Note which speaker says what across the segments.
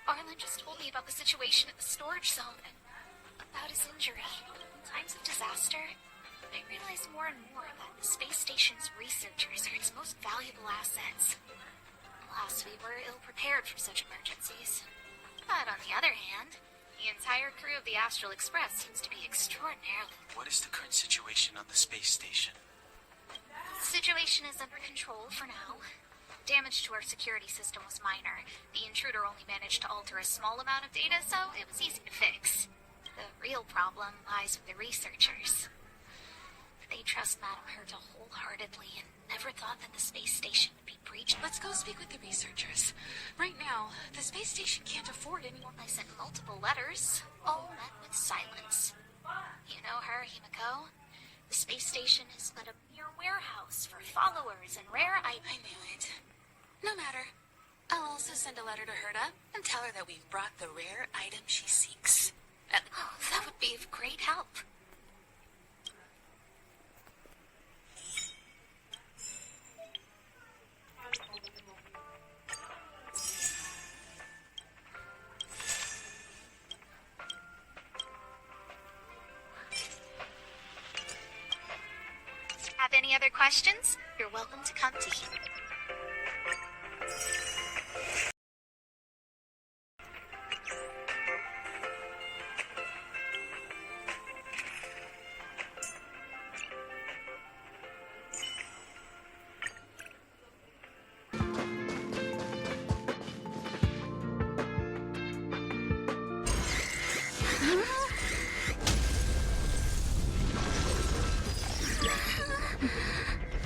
Speaker 1: Arlen just told me about the situation at the storage zone and about his injury. In times of disaster, I realize more and more that the space station's researchers are its most valuable assets. Alas, we were ill-prepared for such emergencies. But on the other hand, the entire crew of the Astral Express seems to be extraordinarily...
Speaker 2: What is the current situation on the space station?
Speaker 1: The situation is under control for now. Damage to our security system was minor. The intruder only managed to alter a small amount of data, so it was easy to fix. The real problem lies with the researchers. They trust Madame Herta wholeheartedly and never thought that the space station would be breached.
Speaker 3: Let's go speak with the researchers. Right now, the space station can't afford any more.
Speaker 1: I sent multiple letters, all met with silence. You know her, Himiko? The space station is but a mere warehouse for followers and rare items.
Speaker 3: I knew it. No matter. I'll also send a letter to Herta and tell her that we've brought the rare item she seeks.
Speaker 1: Oh, that would be of great help. Have any other questions? You're welcome to come to here.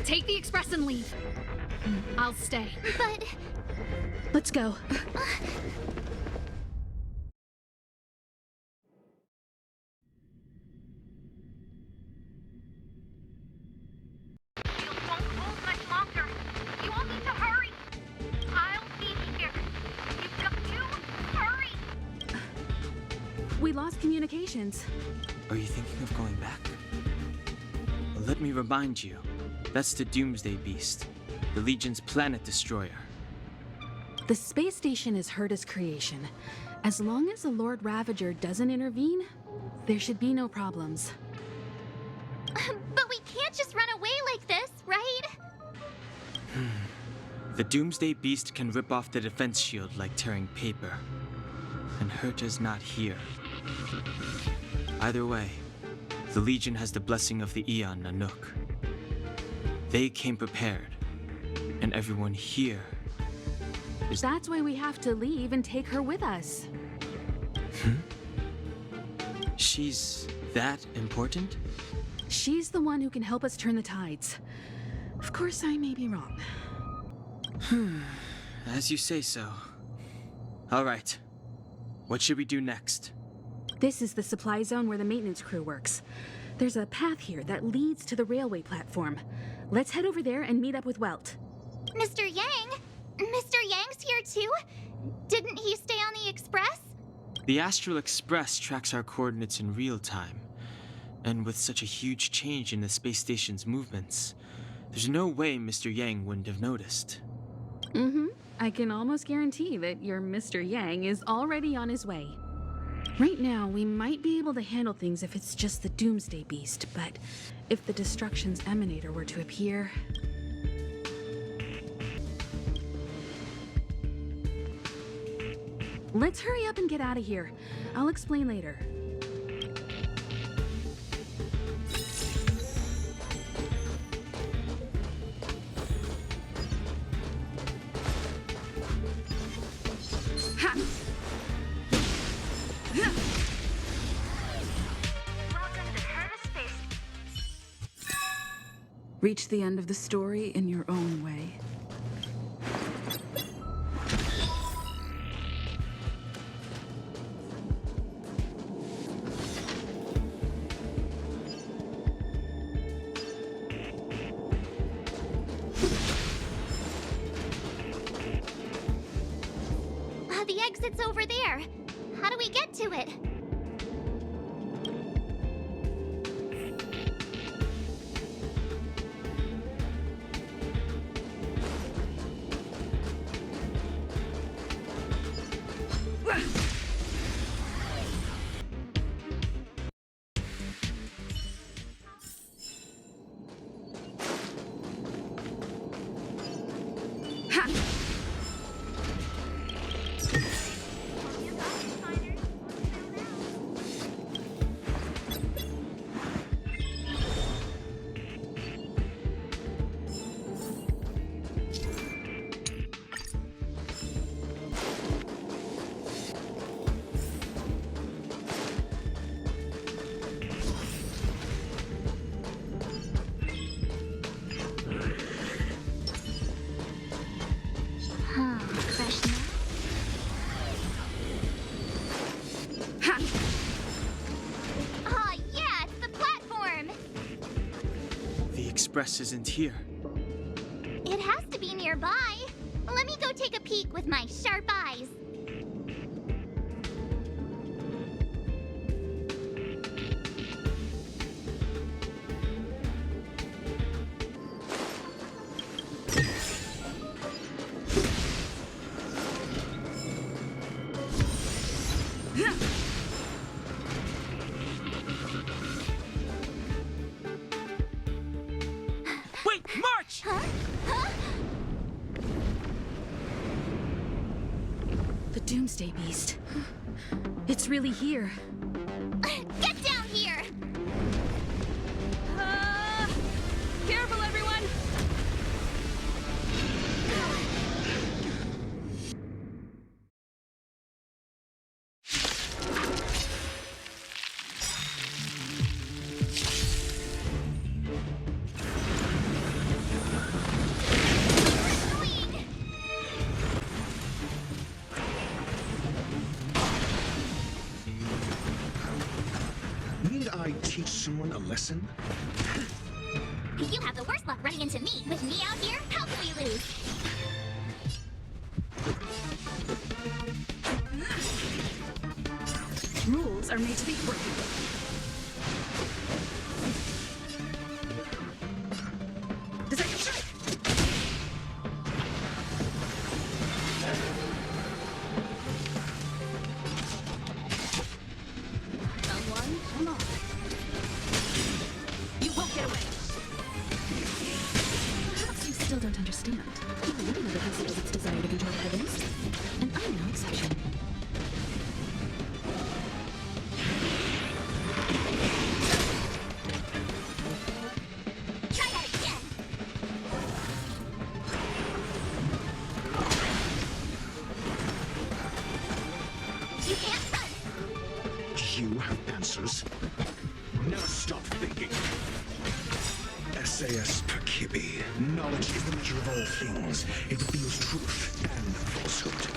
Speaker 4: Take the express and leave. I'll stay.
Speaker 1: But...
Speaker 4: Let's go.
Speaker 1: You won't hold much longer. You all need to hurry. I'll be here. You've got to hurry.
Speaker 4: We lost communications.
Speaker 2: Are you thinking of going back? Let me remind you, that's the Doomsday Beast, the Legion's planet destroyer.
Speaker 4: The space station is Herta's creation. As long as the Lord Ravager doesn't intervene, there should be no problems.
Speaker 1: But we can't just run away like this, right?
Speaker 2: The Doomsday Beast can rip off the defense shield like tearing paper. And Herta's not here. Either way, the Legion has the blessing of the Aeon Nanook. They came prepared, and everyone here is...
Speaker 4: That's why we have to leave and take her with us.
Speaker 2: She's that important?
Speaker 4: She's the one who can help us turn the tides. Of course, I may be wrong.
Speaker 2: As you say so. All right. What should we do next?
Speaker 4: This is the supply zone where the maintenance crew works. There's a path here that leads to the railway platform. Let's head over there and meet up with Welt.
Speaker 1: Mr. Yang? Mr. Yang's here too? Didn't he stay on the express?
Speaker 2: The Astral Express tracks our coordinates in real time. And with such a huge change in the space station's movements, there's no way Mr. Yang wouldn't have noticed.
Speaker 4: I can almost guarantee that your Mr. Yang is already on his way. Right now, we might be able to handle things if it's just the Doomsday Beast, but if the Destruction's Emanator were to appear... Let's hurry up and get out of here. I'll explain later. Reach the end of the story in your own way.
Speaker 1: The exit's over there. How do we get to it?
Speaker 4: Ha!
Speaker 1: Fresh now?
Speaker 4: Ha!
Speaker 1: Aw, yeah, it's the platform!
Speaker 2: The express isn't here.
Speaker 1: It has to be nearby. Let me go take a peek with my sharp eyes.
Speaker 2: Wait, march!
Speaker 1: Huh? Huh?
Speaker 4: The Doomsday Beast. It's really here.
Speaker 1: Get down here!
Speaker 4: Careful, everyone!
Speaker 5: Need I teach someone a lesson?
Speaker 1: You have the worst luck running into me. With me out here, how can we lose?
Speaker 4: Rules are made to be broken. Deception strike! Someone, come on. You won't get away. Perhaps you still don't understand. Even never considers its desire to control the heavens. And I'm no exception.
Speaker 1: Try that again! You can't run!
Speaker 5: You have answers. Never stop thinking. SAS per Kibbe. Knowledge is the measure of all things. It reveals truth and falsehood.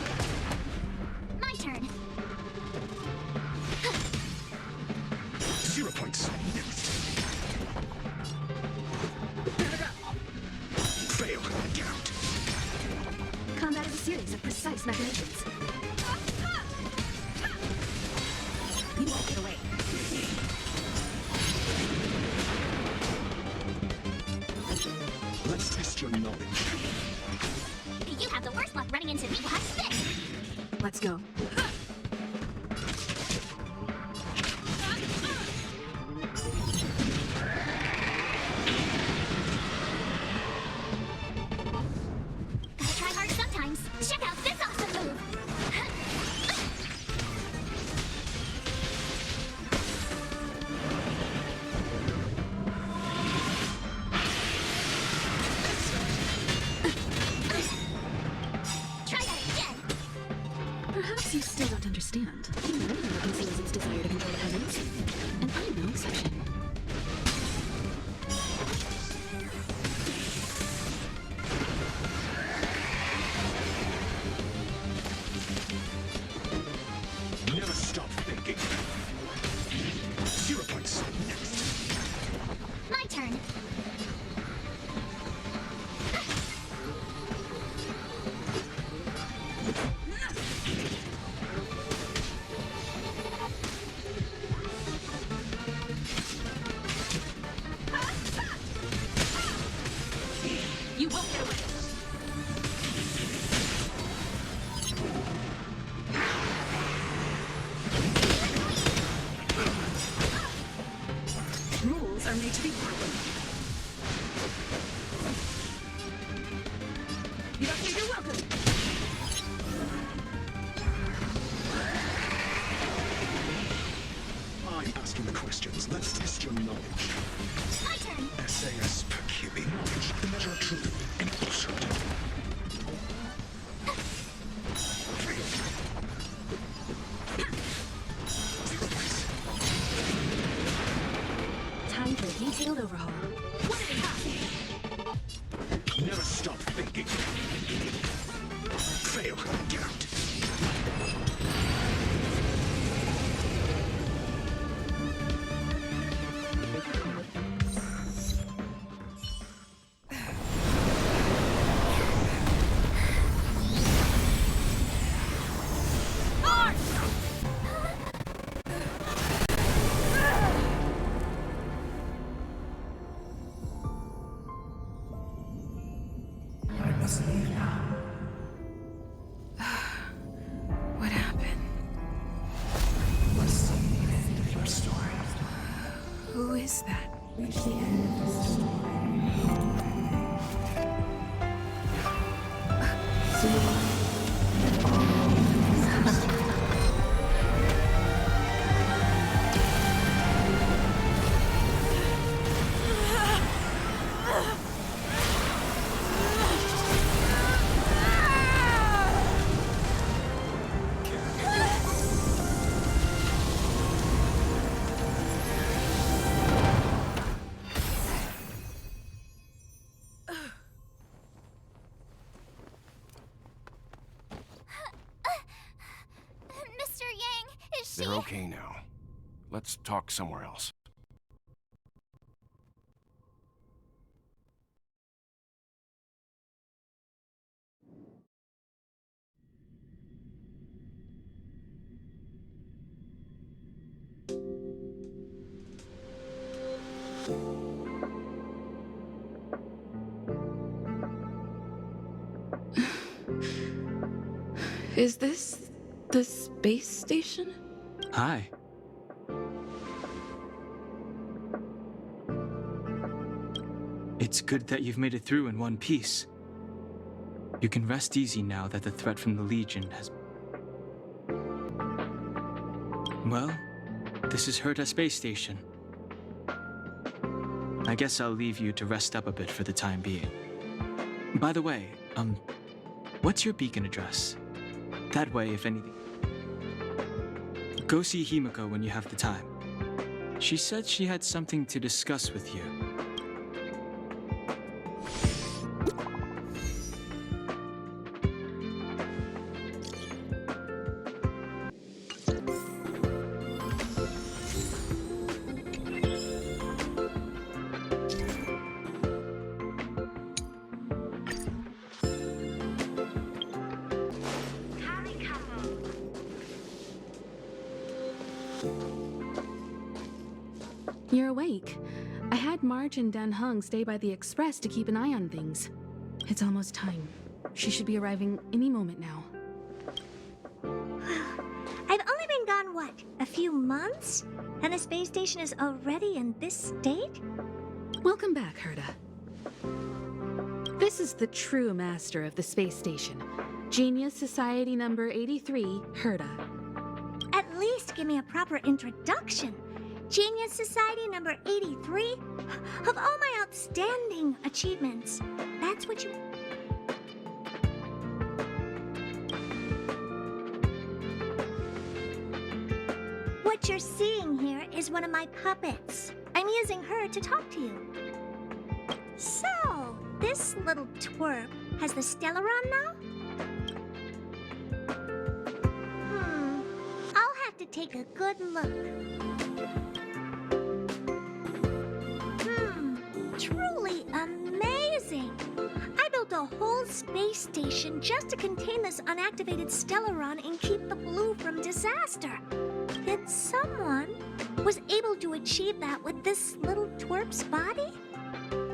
Speaker 1: My turn.
Speaker 5: 0 points. Fail. Get out.
Speaker 4: Combat is a series of precise machinations. You won't get away.
Speaker 5: Let's test your knowledge.
Speaker 1: You have the worst luck running into me. Watch this!
Speaker 4: Let's go.
Speaker 1: Gotta try hard sometimes. Check out this awesome move! Try that again!
Speaker 4: Perhaps you still don't understand. Human never conceals its desire to control the heavens. And I'm no exception.
Speaker 5: Never stop thinking. 0 points. Next.
Speaker 1: My turn.
Speaker 4: You're welcome.
Speaker 5: I'm asking the questions. Let's test your knowledge.
Speaker 1: My turn.
Speaker 5: SAS per QB knowledge, the measure of truth and falsehood.
Speaker 4: Time for a detailed overhaul.
Speaker 1: What do we have?
Speaker 5: Never stop thinking. Fail. Get out.
Speaker 4: What happened?
Speaker 5: What's the end of your story?
Speaker 4: Who is that?
Speaker 5: Reach the end of the story.
Speaker 1: Mr. Yang, is she...
Speaker 6: They're okay now. Let's talk somewhere else.
Speaker 4: Is this the space station?
Speaker 2: Hi. It's good that you've made it through in one piece. You can rest easy now that the threat from the Legion has... Well, this is Herta Space Station. I guess I'll leave you to rest up a bit for the time being. By the way, what's your beacon address? That way, if anything... Go see Himiko when you have the time. She said she had something to discuss with you.
Speaker 4: You're awake. I had Marge and Dan Hung stay by the express to keep an eye on things. It's almost time. She should be arriving any moment now.
Speaker 7: I've only been gone, what, a few months? And the space station is already in this state?
Speaker 4: Welcome back, Herta. This is the true master of the space station. Genius Society number 83, Herta.
Speaker 7: At least give me a proper introduction. Genius Society number 83? Of all my outstanding achievements, that's what you... What you're seeing here is one of my puppets. I'm using her to talk to you. So, this little twerp has the Stellaron now? I'll have to take a good look. Truly amazing! I built a whole space station just to contain this unactivated Stellaron and keep the blue from disaster. Yet someone was able to achieve that with this little twerp's body?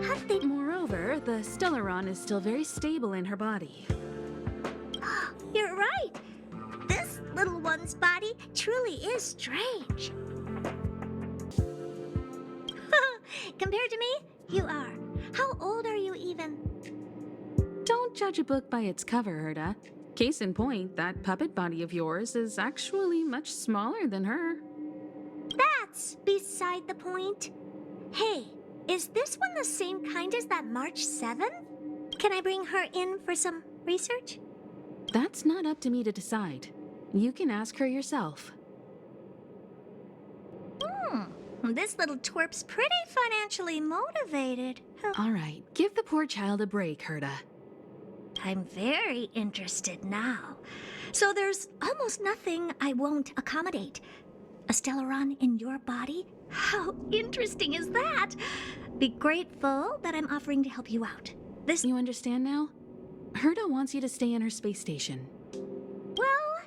Speaker 7: How did they...
Speaker 4: Moreover, the Stellaron is still very stable in her body.
Speaker 7: You're right! This little one's body truly is strange. Compared to me, you are. How old are you even?
Speaker 4: Don't judge a book by its cover, Herda. Case in point, that puppet body of yours is actually much smaller than her.
Speaker 7: That's beside the point. Hey, is this one the same kind as that March 7th? Can I bring her in for some research?
Speaker 4: That's not up to me to decide. You can ask her yourself.
Speaker 7: This little twerp's pretty financially motivated.
Speaker 4: All right, give the poor child a break, Herda.
Speaker 7: I'm very interested now. So there's almost nothing I won't accommodate. A Stellaron in your body? How interesting is that? Be grateful that I'm offering to help you out. This...
Speaker 4: You understand now? Herda wants you to stay in her space station.
Speaker 7: Well,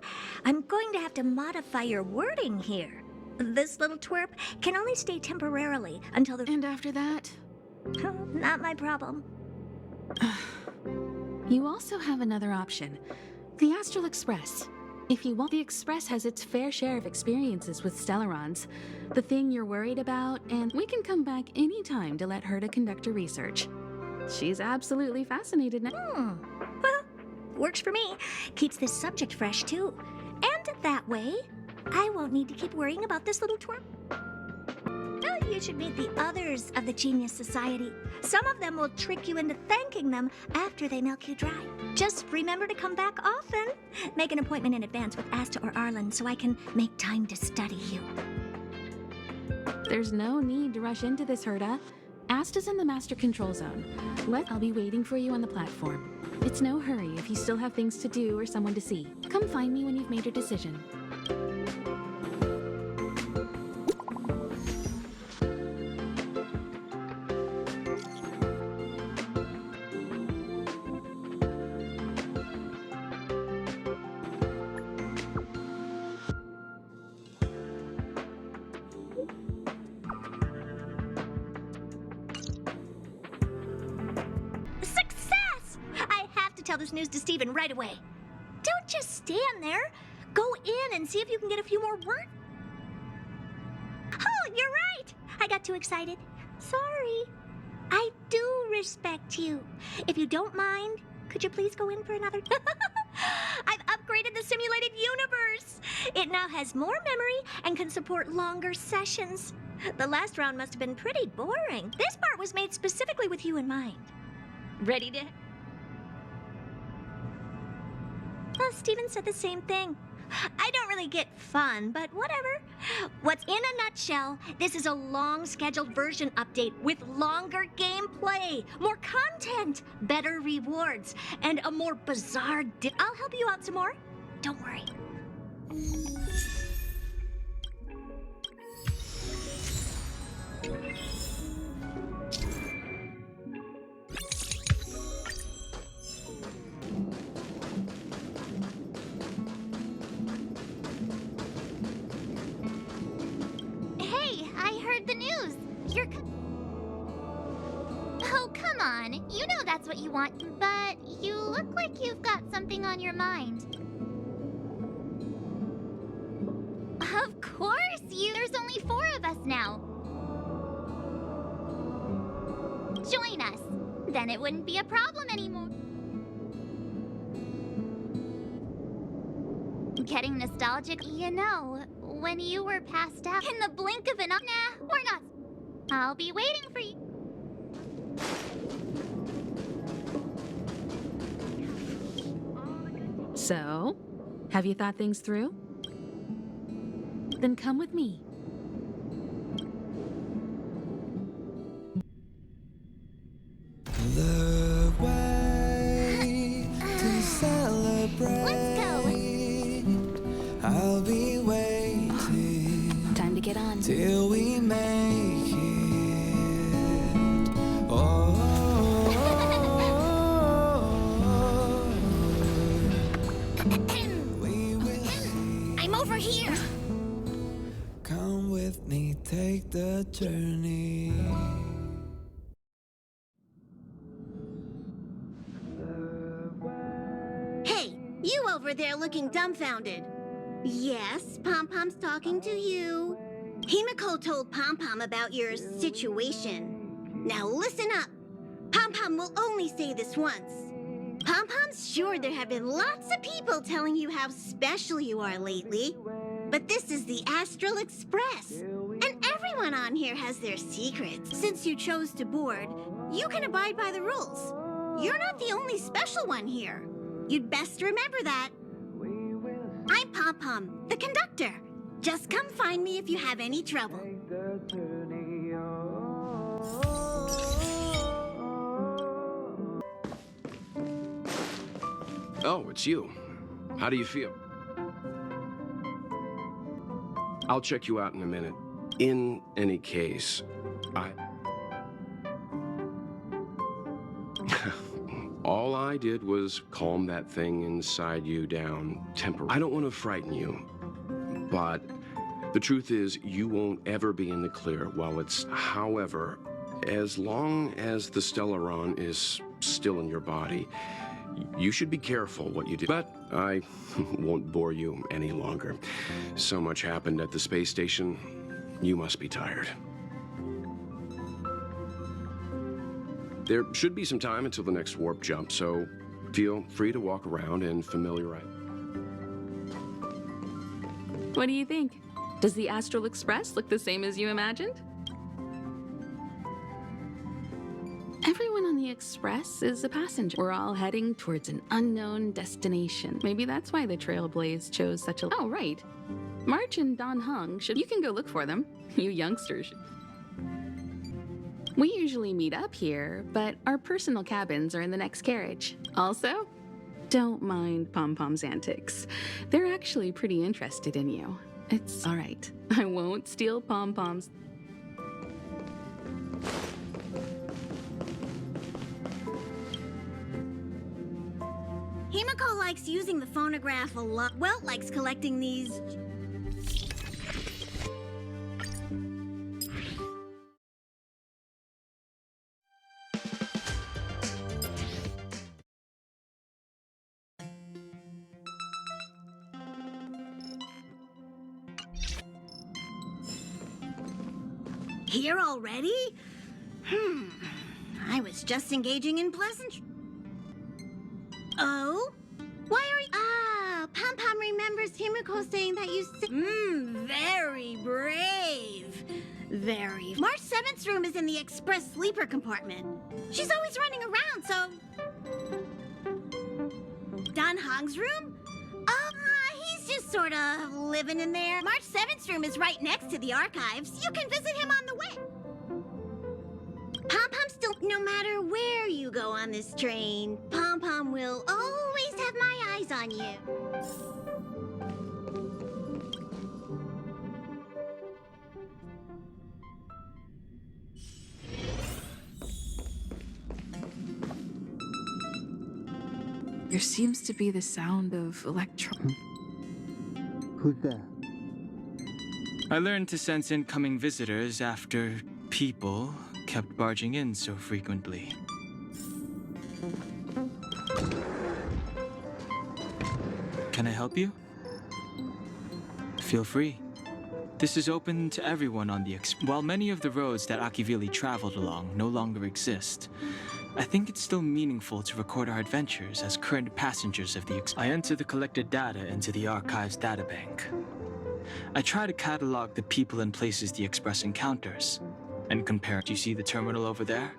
Speaker 7: I'm going to have to modify your wording here. This little twerp can only stay temporarily until the...
Speaker 4: And after that?
Speaker 7: Not my problem.
Speaker 4: You also have another option. The Astral Express. If you want, the Express has its fair share of experiences with Stellarons, the thing you're worried about, and we can come back anytime to let Herda conduct her research. She's absolutely fascinated now.
Speaker 7: Well, works for me. Keeps this subject fresh, too. And that way, I won't need to keep worrying about this little twerp. Oh, you should meet the others of the Genius Society. Some of them will trick you into thanking them after they milk you dry. Just remember to come back often. Make an appointment in advance with Asta or Arlen so I can make time to study you.
Speaker 4: There's no need to rush into this, Herda. Asta's in the Master Control Zone. I'll be waiting for you on the platform. It's no hurry if you still have things to do or someone to see. Come find me when you've made your decision.
Speaker 7: Tell this news to Steven right away. Don't just stand there. Go in and see if you can get a few more words. Oh, you're right. I got too excited. Sorry. I do respect you. If you don't mind, could you please go in for another? I've upgraded the simulated universe. It now has more memory and can support longer sessions. The last round must have been pretty boring. This part was made specifically with you in mind. Ready to... Well, Steven said the same thing. I don't really get fun, but whatever. What's in a nutshell, this is a long-scheduled version update with longer gameplay, more content, better rewards, and a more bizarre I'll help you out some more. Don't worry.
Speaker 1: The news. Oh, come on. You know that's what you want, but you look like you've got something on your mind. Of course, there's only 4 of us now. Join us. Then it wouldn't be a problem anymore. Getting nostalgic, you know. When you were passed out in the blink of an eye. Nah, we're not. I'll be waiting for you.
Speaker 4: So, have you thought things through? Then come with me.
Speaker 8: The way to celebrate.
Speaker 1: Let's go.
Speaker 8: I'll be waiting.
Speaker 4: Time to get on.
Speaker 8: Till we make it. Oh, we will see.
Speaker 1: I'm over here.
Speaker 8: Come with me, take the journey.
Speaker 9: Hey, you over there looking dumbfounded. Yes, Pom-Pom's talking to you. Himiko told Pom-Pom about your situation. Now listen up. Pom-Pom will only say this once. Pom-Pom sure there have been lots of people telling you how special you are lately, but this is the Astral Express, and everyone on here has their secrets. Since you chose to board, you can abide by the rules. You're not the only special one here. You'd best remember that. I'm Pom Pom, the conductor. Just come find me if you have any trouble.
Speaker 6: Oh, it's you. How do you feel? I'll check you out in a minute. In any case, all I did was calm that thing inside you down temporarily. I don't want to frighten you, but the truth is you won't ever be in the clear while it's... However, as long as the Stellaron is still in your body, you should be careful what you do. But I won't bore you any longer. So much happened at the space station, you must be tired. There should be some time until the next warp jump, so feel free to walk around and familiarize.
Speaker 4: What do you think? Does the Astral Express look the same as you imagined? Everyone on the Express is a passenger. We're all heading towards an unknown destination. Maybe that's why the Trailblaze chose such a... Oh, right. March and Don Hung should... You can go look for them. You youngsters. We usually meet up here, but our personal cabins are in the next carriage. Also, don't mind Pom Pom's antics. They're actually pretty interested in you. It's all right. I won't steal Pom Pom's...
Speaker 9: Himiko likes using the phonograph a lot. Welt likes collecting these... Here already? I was just engaging in pleasantry. Oh? Why are you... Ah, Pom Pom remembers Himiko saying that you... Very brave. Very... March 7th's room is in the express sleeper compartment. She's always running around, so... Don Hong's room? Oh, he's just sort of living in there. March 7th's room is right next to the archives. You can visit him on the way. Pom Pom still... No matter where you go on this train, Pom Pom will always have my eyes on you.
Speaker 3: There seems to be the sound of
Speaker 10: Who's there?
Speaker 2: I learned to sense incoming visitors after people kept barging in so frequently. Can I help you? Feel free. This is open to everyone on the While many of the roads that Akivili traveled along no longer exist, I think it's still meaningful to record our adventures as current passengers of the I enter the collected data into the archive's databank. I try to catalog the people and places the Express encounters, and compare. Do you see the terminal over there?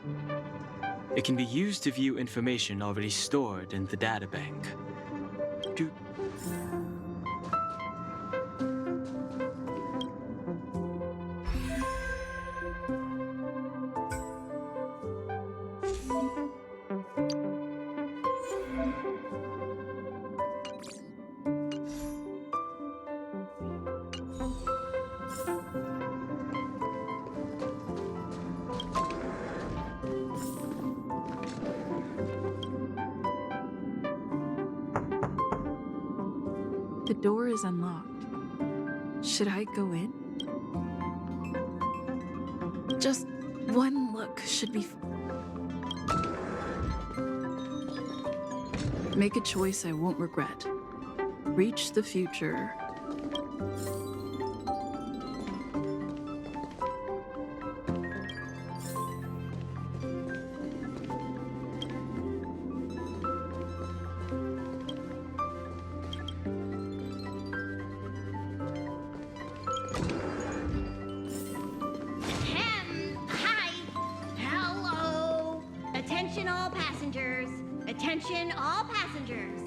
Speaker 2: It can be used to view information already stored in the databank.
Speaker 3: The door is unlocked. Should I go in? Just one look should be... Make a choice I won't regret. Reach the future.
Speaker 7: Attention all passengers.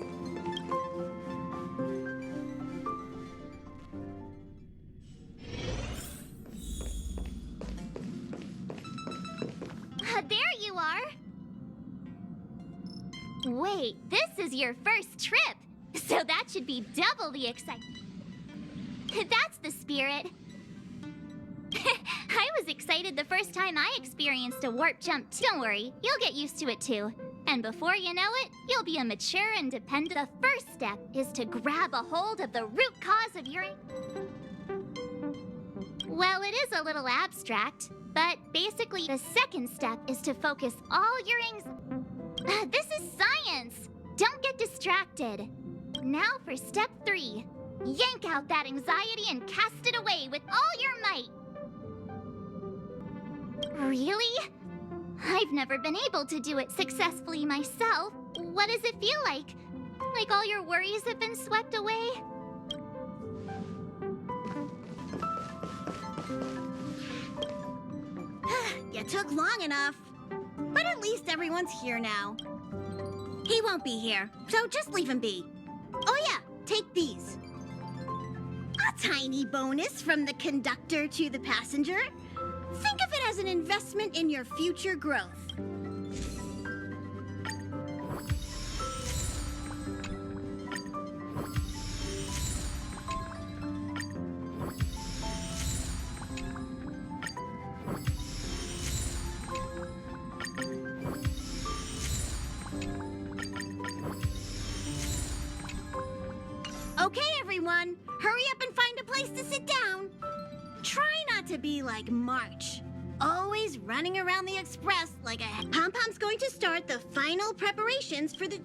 Speaker 1: There you are. Wait, this is your first trip, so that should be double the excitement. That's the spirit. I was excited the first time I experienced a warp jump. Don't worry, you'll get used to it too. And before you know it, you'll be a mature and dependent. The first step is to grab a hold of the root cause of your... Well, it is a little abstract, but basically the second step is to focus all your This is science! Don't get distracted. Now for step 3. Yank out that anxiety and cast it away with all your might. Really? I've never been able to do it successfully myself. What does it feel like? Like all your worries have been swept away?
Speaker 9: You took long enough. But at least everyone's here now. He won't be here, so just leave him be. Oh yeah, take these. A tiny bonus from the conductor to the passenger. Think of it as an investment in your future growth. Okay, everyone, hurry up and find a place to sit down. Try not to be like March, always running around the express like a... Pom-Pom's going to start the final preparations for the...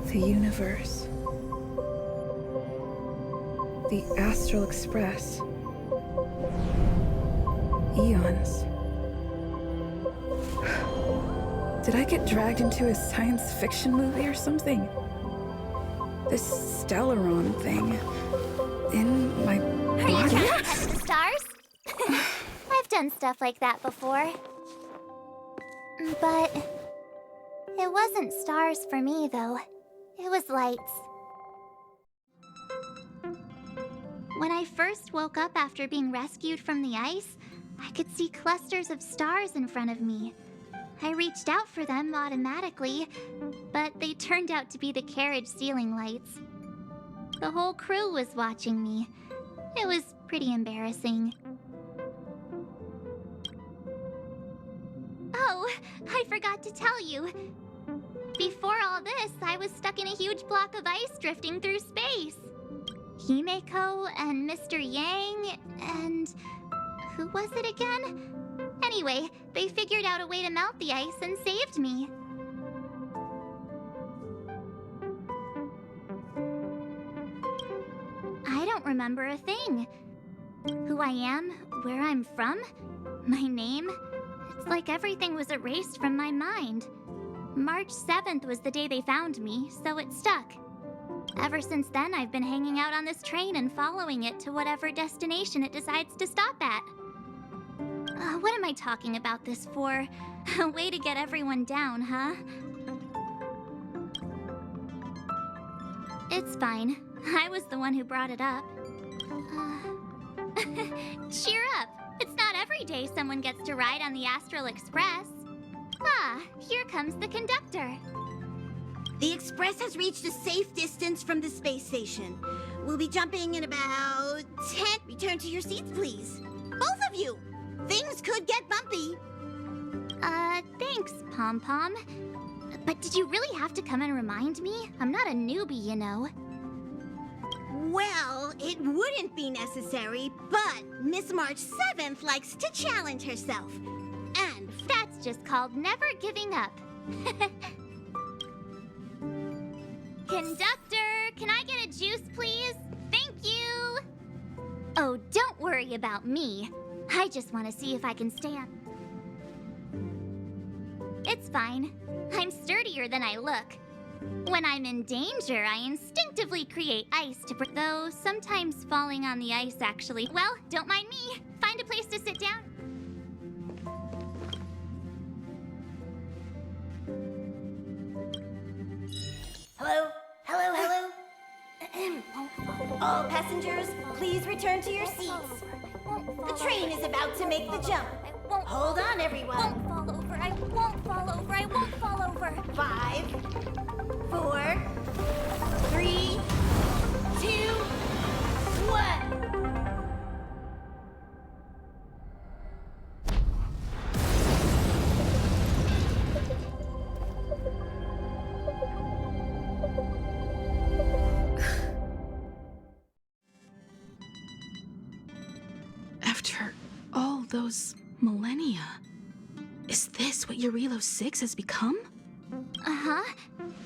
Speaker 10: The universe. The Astral Express. Eons. Did I get dragged into a science fiction movie or something? This Stellaron thing in my
Speaker 1: Are you
Speaker 10: body?
Speaker 1: trying to touch the stars? I've done stuff like that before. But it wasn't stars for me, though. It was lights. When I first woke up after being rescued from the ice, I could see clusters of stars in front of me. I reached out for them automatically, but they turned out to be the carriage ceiling lights. The whole crew was watching me. It was pretty embarrassing. Oh, I forgot to tell you. Before all this, I was stuck in a huge block of ice drifting through space. Himeko and Mr. Yang and... who was it again? Anyway, they figured out a way to melt the ice and saved me. I don't remember a thing. Who I am, where I'm from, my name. It's like everything was erased from my mind. March 7th was the day they found me, so it stuck. Ever since then, I've been hanging out on this train and following it to whatever destination it decides to stop at. What am I talking about this for? A way to get everyone down, huh? It's fine. I was the one who brought it up. Cheer up! It's not every day someone gets to ride on the Astral Express. Ah, here comes the conductor.
Speaker 9: The express has reached a safe distance from the space station. We'll be jumping in about 10. Return to your seats, please. Both of you! Things could get bumpy.
Speaker 1: Thanks, Pom-Pom. But did you really have to come and remind me? I'm not a newbie, you know.
Speaker 9: Well, it wouldn't be necessary, but Miss March 7th likes to challenge herself. And
Speaker 1: that's just called never giving up. Conductor, can I get a juice, please? Thank you! Oh, don't worry about me. I just want to see if I can stay on. It's fine. I'm sturdier than I look. When I'm in danger, I instinctively create ice to though sometimes falling on the ice actually. Well, don't mind me. Find a place to sit down.
Speaker 11: Hello? Hello? All passengers, please return to your seats. The train is about to make the jump. Hold on, everyone.
Speaker 1: I won't fall over.
Speaker 11: 5, 4, 3, 2, 1.
Speaker 4: After all those millennia, is this what Eurilo 6 has become?
Speaker 1: Uh-huh.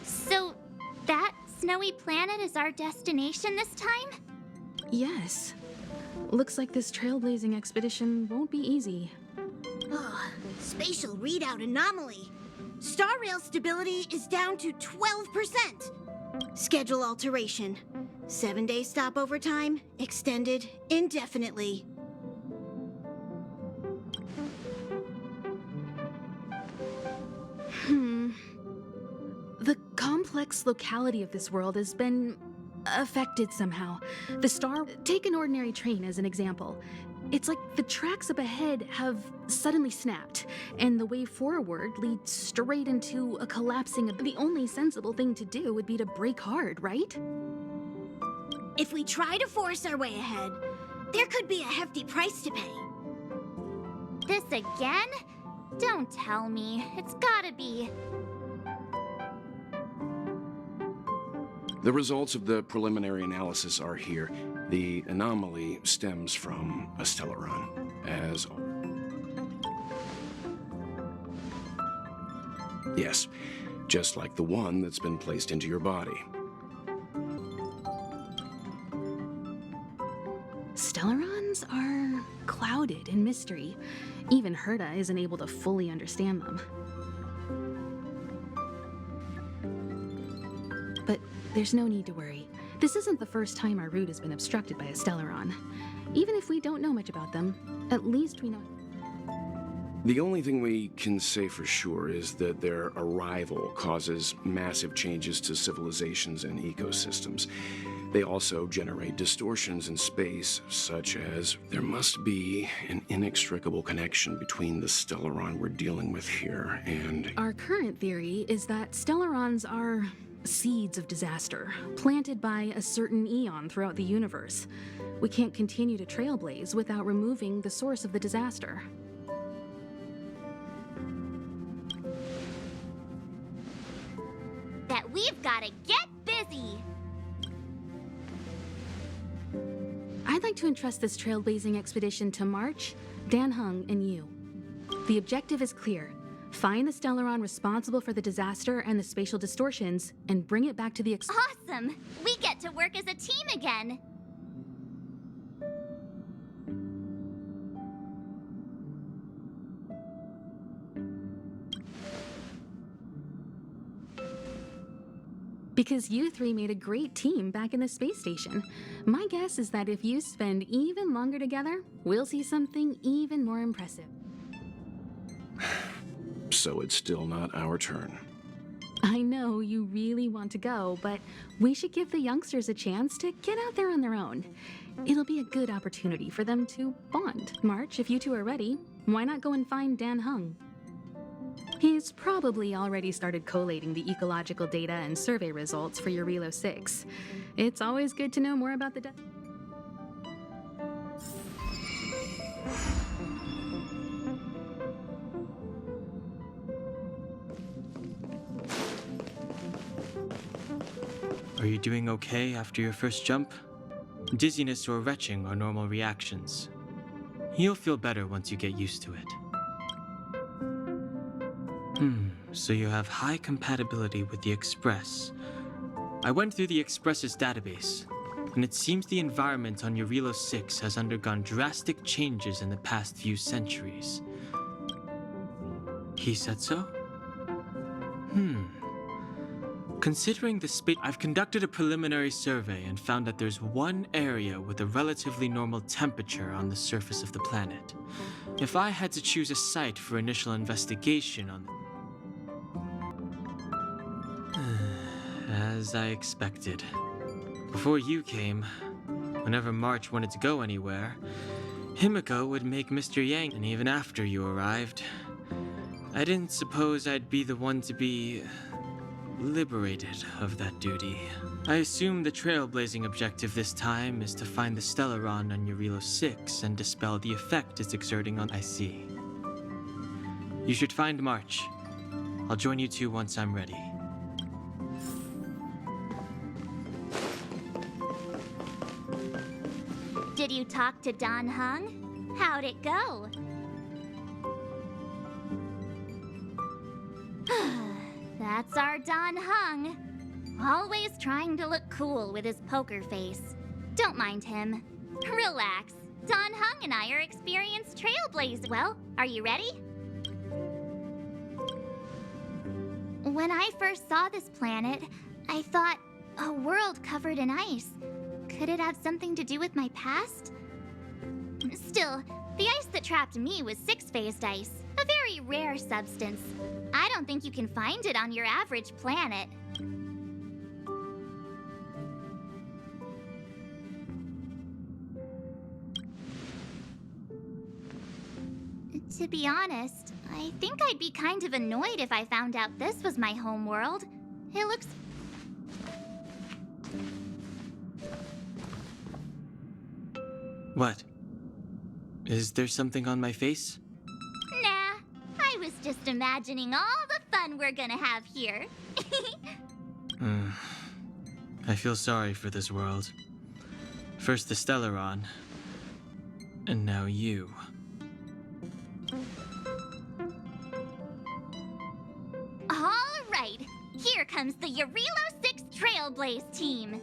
Speaker 1: So, that snowy planet is our destination this time?
Speaker 4: Yes. Looks like this trailblazing expedition won't be easy.
Speaker 9: Oh, spatial readout anomaly. Star Rail stability is down to 12%. Schedule alteration. 7-day stopover time extended indefinitely.
Speaker 4: The complex locality of this world has been affected somehow. The star... Take an ordinary train as an example. It's like the tracks up ahead have suddenly snapped, and the way forward leads straight into a collapsing... The only sensible thing to do would be to brake hard, right?
Speaker 9: If we try to force our way ahead, there could be a hefty price to pay.
Speaker 1: This again? Don't tell me. It's gotta be.
Speaker 6: The results of the preliminary analysis are here. The anomaly stems from a stellaron, as... Yes, just like the one that's been placed into your body.
Speaker 4: Stellarons are clouded in mystery. Even Herta isn't able to fully understand them. But there's no need to worry. This isn't the first time our route has been obstructed by a stellaron. Even if we don't know much about them, at least we know...
Speaker 6: The only thing we can say for sure is that their arrival causes massive changes to civilizations and ecosystems. They also generate distortions in space, such as there must be an inextricable connection between the stellaron we're dealing with here and...
Speaker 4: Our current theory is that stellarons are seeds of disaster, planted by a certain eon throughout the universe. We can't continue to trailblaze without removing the source of the disaster.
Speaker 1: That we've gotta get busy!
Speaker 4: I'd like to entrust this trailblazing expedition to March, Dan Hung, and you. The objective is clear. Find the stellaron responsible for the disaster and the spatial distortions, and bring it back to the
Speaker 1: Awesome! We get to work as a team again!
Speaker 4: Because you three made a great team back in the space station. My guess is that if you spend even longer together, we'll see something even more impressive.
Speaker 6: So it's still not our turn.
Speaker 4: I know you really want to go, but we should give the youngsters a chance to get out there on their own. It'll be a good opportunity for them to bond. March, if you two are ready, why not go and find Dan Hung? He's probably already started collating the ecological data and survey results for Eurilo 6. It's always good to know more about the...
Speaker 2: Are you doing okay after your first jump? Dizziness or retching are normal reactions. You'll feel better once you get used to it. So you have high compatibility with the Express. I went through the Express's database, and it seems the environment on Eurilo 6 has undergone drastic changes in the past few centuries. He said so? Considering the space, I've conducted a preliminary survey and found that there's one area with a relatively normal temperature on the surface of the planet. If I had to choose a site for initial investigation on As I expected. Before you came, whenever March wanted to go anywhere, Himiko would make Mr. Yang, and even after you arrived, I didn't suppose I'd be the one to be liberated of that duty. I assume the trailblazing objective this time is to find the Stellaron on Eurilo 6 and dispel the effect it's exerting on... I see. You should find March. I'll join you two once I'm ready.
Speaker 1: Did you talk to Don Hung? How'd it go? That's our Don Hung. Always trying to look cool with his poker face. Don't mind him. Relax. Don Hung and I are experienced trailblazers. Well, are you ready? When I first saw this planet, I thought, a world covered in ice. Could it have something to do with my past? Still, the ice that trapped me was six-phased ice, a very rare substance. I don't think you can find it on your average planet. To be honest, I think I'd be kind of annoyed if I found out this was my home world. It looks...
Speaker 2: What? Is there something on my face?
Speaker 1: Nah, I was just imagining all the fun we're gonna have here.
Speaker 2: I feel sorry for this world. First the Stellaron, and now you.
Speaker 1: All right, here comes the Eurilo 6 Trailblaze team.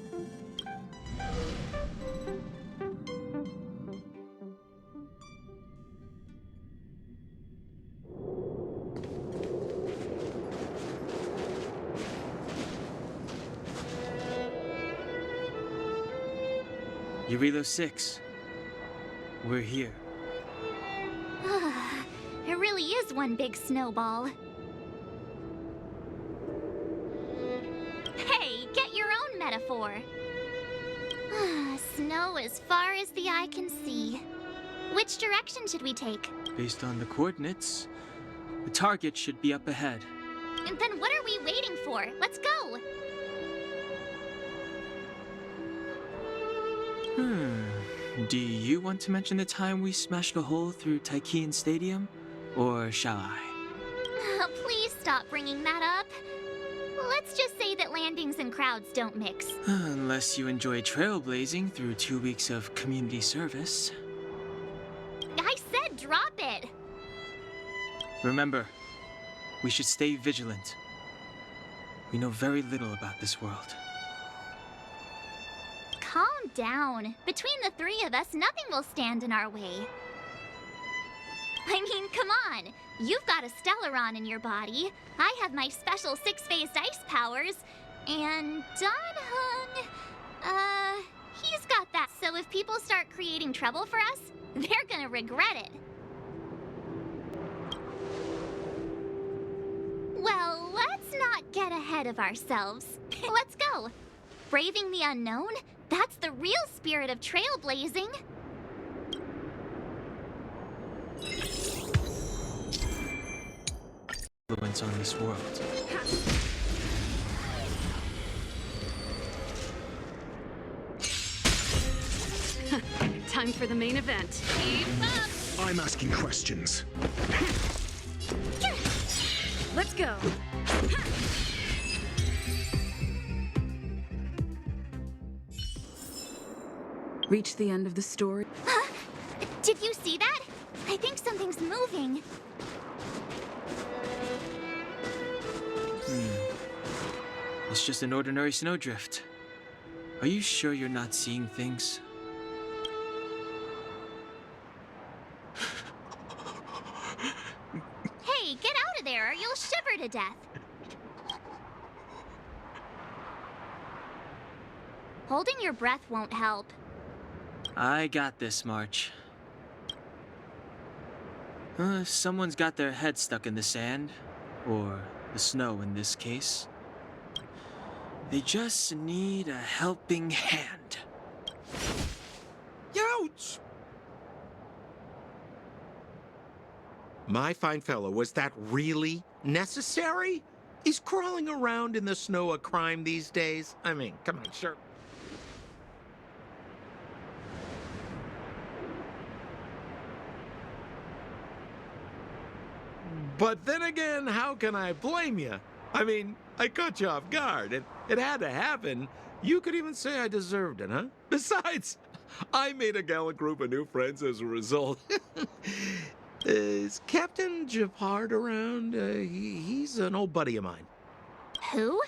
Speaker 2: Eurilo 6. We're here.
Speaker 1: It really is one big snowball. Hey, get your own metaphor. Snow as far as the eye can see. Which direction should we take?
Speaker 2: Based on the coordinates, the target should be up ahead.
Speaker 1: And then what are we waiting for? Let's go!
Speaker 2: Do you want to mention the time we smashed a hole through Taikian Stadium? Or shall I?
Speaker 1: Please stop bringing that up. Let's just say that landings and crowds don't mix.
Speaker 2: Unless you enjoy trailblazing through 2 weeks of community service.
Speaker 1: I said drop it!
Speaker 2: Remember, we should stay vigilant. We know very little about this world.
Speaker 1: Calm down. Between the three of us, nothing will stand in our way. I mean, come on. You've got a Stellaron in your body. I have my special six-phased ice powers. And Don Hung, he's got that. So if people start creating trouble for us, they're gonna regret it. Well, let's not get ahead of ourselves. Let's go. Braving the unknown? That's the real spirit of trailblazing.
Speaker 2: Influence on this world.
Speaker 4: Time for the main event. Keep up!
Speaker 5: I'm asking questions.
Speaker 4: Let's go. Reach the end of the story.
Speaker 1: Huh? Did you see that? I think something's moving.
Speaker 2: It's just an ordinary snowdrift. Are you sure you're not seeing things?
Speaker 1: Hey, get out of there or you'll shiver to death. Holding your breath won't help.
Speaker 2: I got this, March. Someone's got their head stuck in the sand, or the snow in this case. They just need a helping hand.
Speaker 12: Ouch! My fine fellow, was that really necessary? Is crawling around in the snow a crime these days? I mean, come on, sure. But then again, how can I blame you? I mean, I caught you off guard. It had to happen. You could even say I deserved it, huh? Besides, I made a gallant group of new friends as a result. Is Captain Japard around? He's an old buddy of mine.
Speaker 1: Who?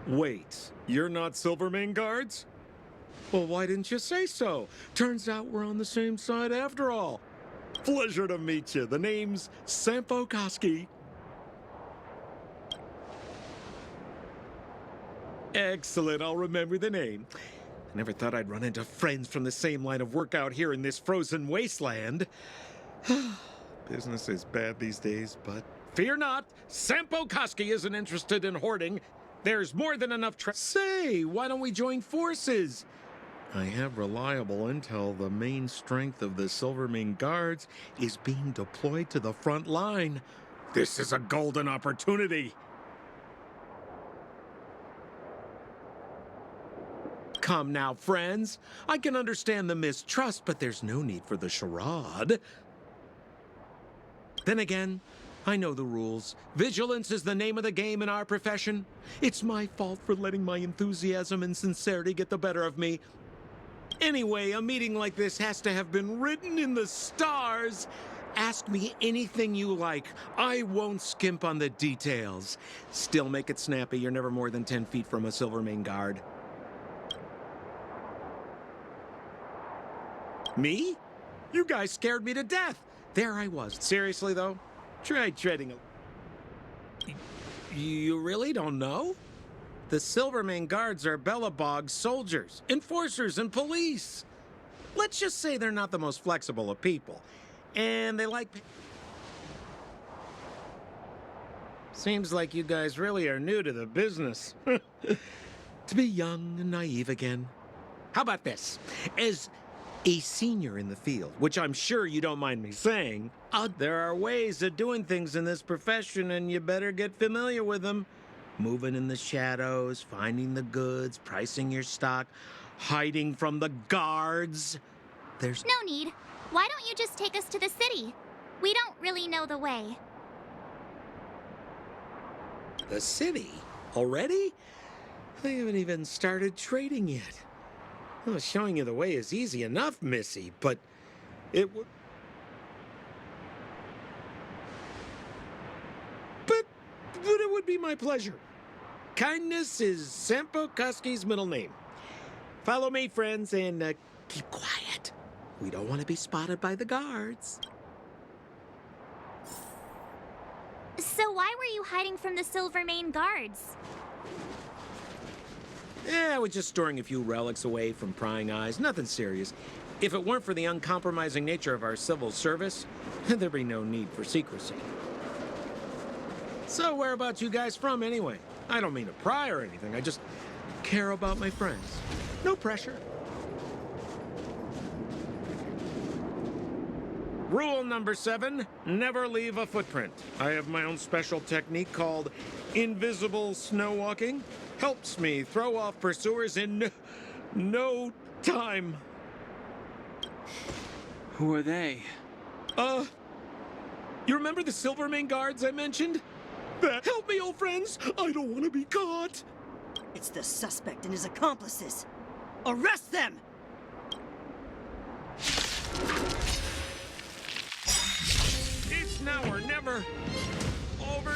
Speaker 12: Wait, you're not Silvermane Guards? Well, why didn't you say so? Turns out we're on the same side after all. Pleasure to meet you. The name's Sampai. Excellent, I'll remember the name. I never thought I'd run into friends from the same line of work out here in this frozen wasteland. Business is bad these days, but fear not, Sampai isn't interested in hoarding. There's more than enough Say, why don't we join forces? I have reliable intel the main strength of the Silvermane Guards is being deployed to the front line. This is a golden opportunity. Come now, friends. I can understand the mistrust, but there's no need for the charade. Then again, I know the rules. Vigilance is the name of the game in our profession. It's my fault for letting my enthusiasm and sincerity get the better of me. Anyway, a meeting like this has to have been written in the stars. Ask me anything you like. I won't skimp on the details. Still make it snappy. You're never more than 10 feet from a Silvermane Guard. Me? You guys scared me to death. There I was. Seriously, though? Try treading a... You really don't know? The Silvermane Guards are Bellabog soldiers, enforcers, and police. Let's just say they're not the most flexible of people. And they like... Seems like you guys really are new to the business. To be young and naive again. How about this? As a senior in the field, which I'm sure you don't mind me saying, there are ways of doing things in this profession, and you better get familiar with them. Moving in the shadows, finding the goods, pricing your stock, hiding from the guards. There's
Speaker 1: No need. Why don't you just take us to the city? We don't really know the way.
Speaker 12: The city? Already? They haven't even started trading yet. Well, showing you the way is easy enough, Missy, but it would... But it would be my pleasure. Kindness is Sampai's middle name. Follow me, friends, and keep quiet. We don't want to be spotted by the guards.
Speaker 1: So why were you hiding from the Silvermane Guards?
Speaker 12: We're just storing a few relics away from prying eyes. Nothing serious. If it weren't for the uncompromising nature of our civil service, there'd be no need for secrecy. So whereabouts you guys from, anyway? I don't mean to pry or anything. I just care about my friends. No pressure. Rule number 7, never leave a footprint. I have my own special technique called invisible snow walking. Helps me throw off pursuers in no time.
Speaker 2: Who are they?
Speaker 12: You remember the Silvermane Guards I mentioned? Help me, old friends! I don't want to be caught!
Speaker 11: It's the suspect and his accomplices. Arrest them!
Speaker 12: It's now or never. Over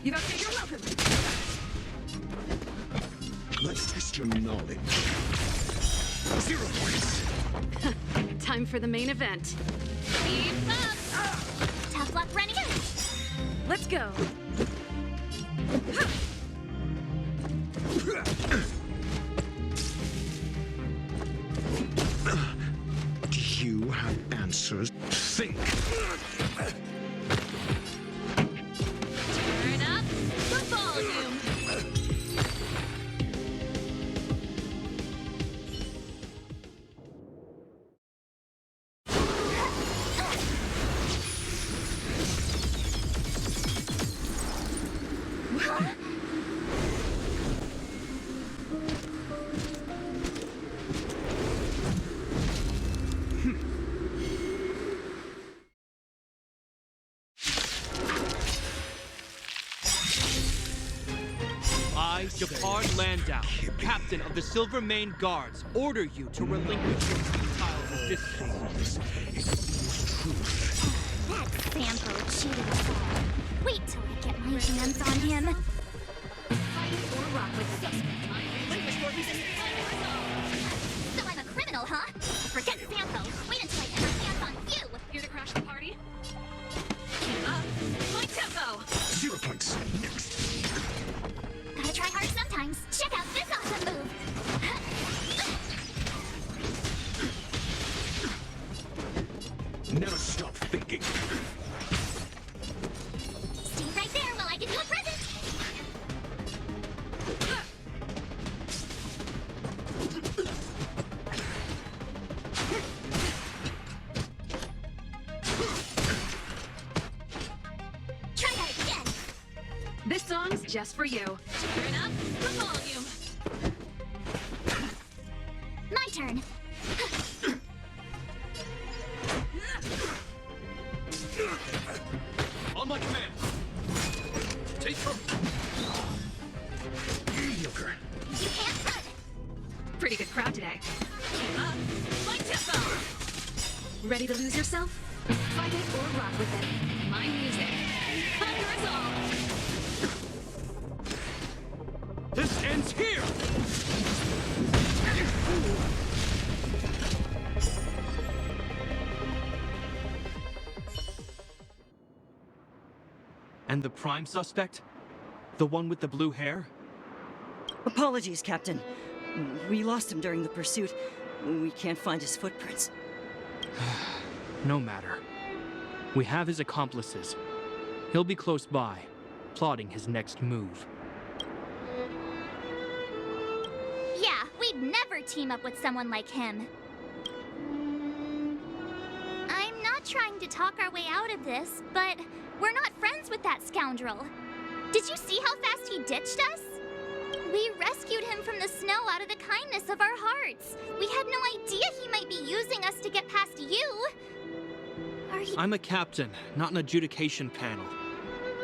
Speaker 10: You're welcome.
Speaker 5: Let's test your knowledge. 0 points.
Speaker 4: Time for the main event.
Speaker 1: Keep up! Tough luck, Renegade!
Speaker 4: Let's go.
Speaker 5: Do you have answers? Think.
Speaker 1: Turn up the volume!
Speaker 13: I, Gepard Landau, captain of the Silver Mane Guards, order you to relinquish your futile resistance.
Speaker 1: That Sampo cheated us all. Wait till I get my hands on him. Fight or rock with So I'm a criminal, huh? Forget Sampo. Wait until I get my hands on you.
Speaker 4: Here to crash the party? Keep up my tempo.
Speaker 5: 0 points. Next.
Speaker 1: Gotta try hard sometimes. Check out this awesome move.
Speaker 5: Never stop thinking.
Speaker 1: Stay right there while I give you a present. Try that again.
Speaker 4: This song's just for you.
Speaker 1: Turn up the volume. My turn.
Speaker 13: On my command. Take her.
Speaker 5: Mediocre.
Speaker 1: You can't run.
Speaker 4: Pretty good crowd today. Keep up my tempo. Ready to lose yourself? Fight it or rock with it. My music. Under us all.
Speaker 13: This ends here! And the prime suspect? The one with the blue hair?
Speaker 14: Apologies, Captain. We lost him during the pursuit. We can't find his footprints.
Speaker 13: No matter. We have his accomplices. He'll be close by, plotting his next move.
Speaker 1: Yeah, we'd never team up with someone like him. I'm not trying to talk our way out of this, but we're not friends with that scoundrel. Did you see how fast he ditched us? We rescued him from the snow out of the kindness of our hearts. We had no idea he might be using us to get past you.
Speaker 13: I'm a captain, not an adjudication panel.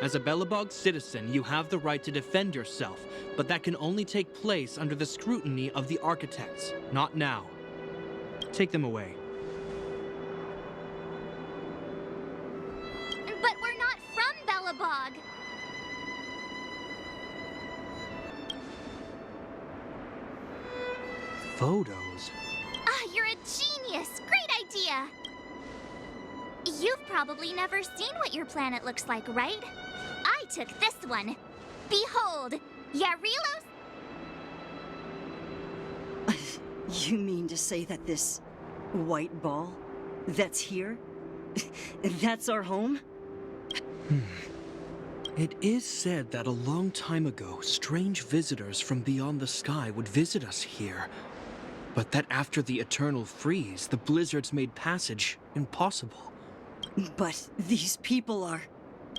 Speaker 13: As a Belobog citizen, you have the right to defend yourself, but that can only take place under the scrutiny of the architects, not now. Take them away.
Speaker 1: But we're not from Belobog.
Speaker 13: Photos?
Speaker 1: Ah, you're a genius! Great idea! You've probably never seen what your planet looks like, right? I took this one. Behold, Yarilos.
Speaker 14: You mean to say that this white ball that's here, that's our home?
Speaker 13: It is said that a long time ago, strange visitors from beyond the sky would visit us here. But that after the eternal freeze, the blizzards made passage impossible.
Speaker 14: But these people are...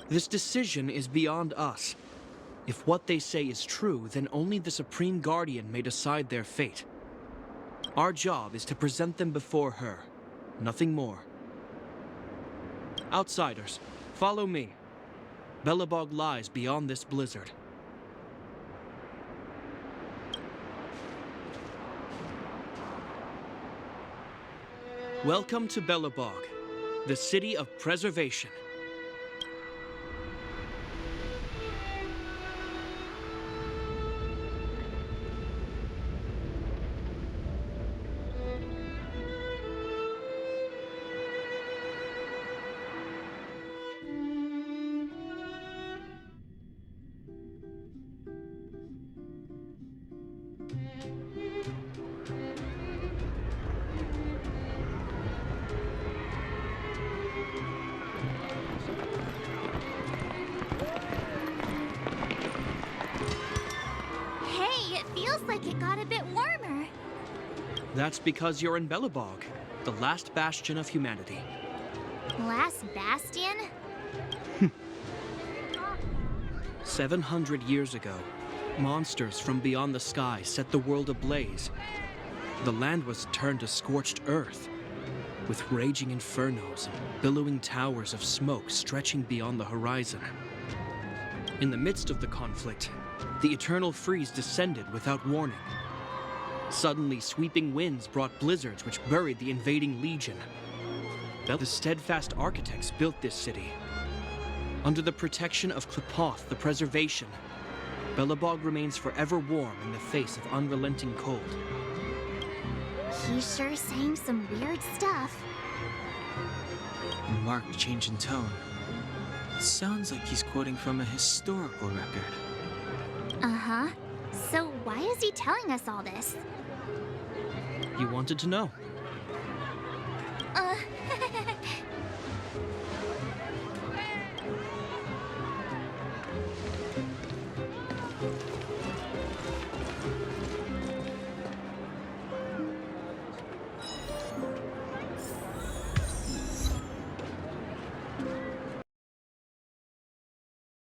Speaker 13: This decision is beyond us. If what they say is true, then only the Supreme Guardian may decide their fate. Our job is to present them before her. Nothing more. Outsiders, follow me. Belobog lies beyond this blizzard. Welcome to Belobog, the city of preservation.
Speaker 1: like it got a bit warmer.
Speaker 13: That's because you're in Belobog, the last bastion of humanity.
Speaker 1: Last bastion?
Speaker 13: 700 years ago, monsters from beyond the sky set the world ablaze. The land was turned to scorched earth, with raging infernos and billowing towers of smoke stretching beyond the horizon. In the midst of the conflict, the eternal freeze descended without warning. Suddenly, sweeping winds brought blizzards which buried the invading legion. The steadfast architects built this city. Under the protection of Klipoth, the preservation, Belobog remains forever warm in the face of unrelenting cold.
Speaker 1: He's sure saying some weird stuff.
Speaker 2: A marked change in tone. Sounds like he's quoting from a historical record.
Speaker 1: Uh-huh. So why is he telling us all this?
Speaker 13: You wanted to know.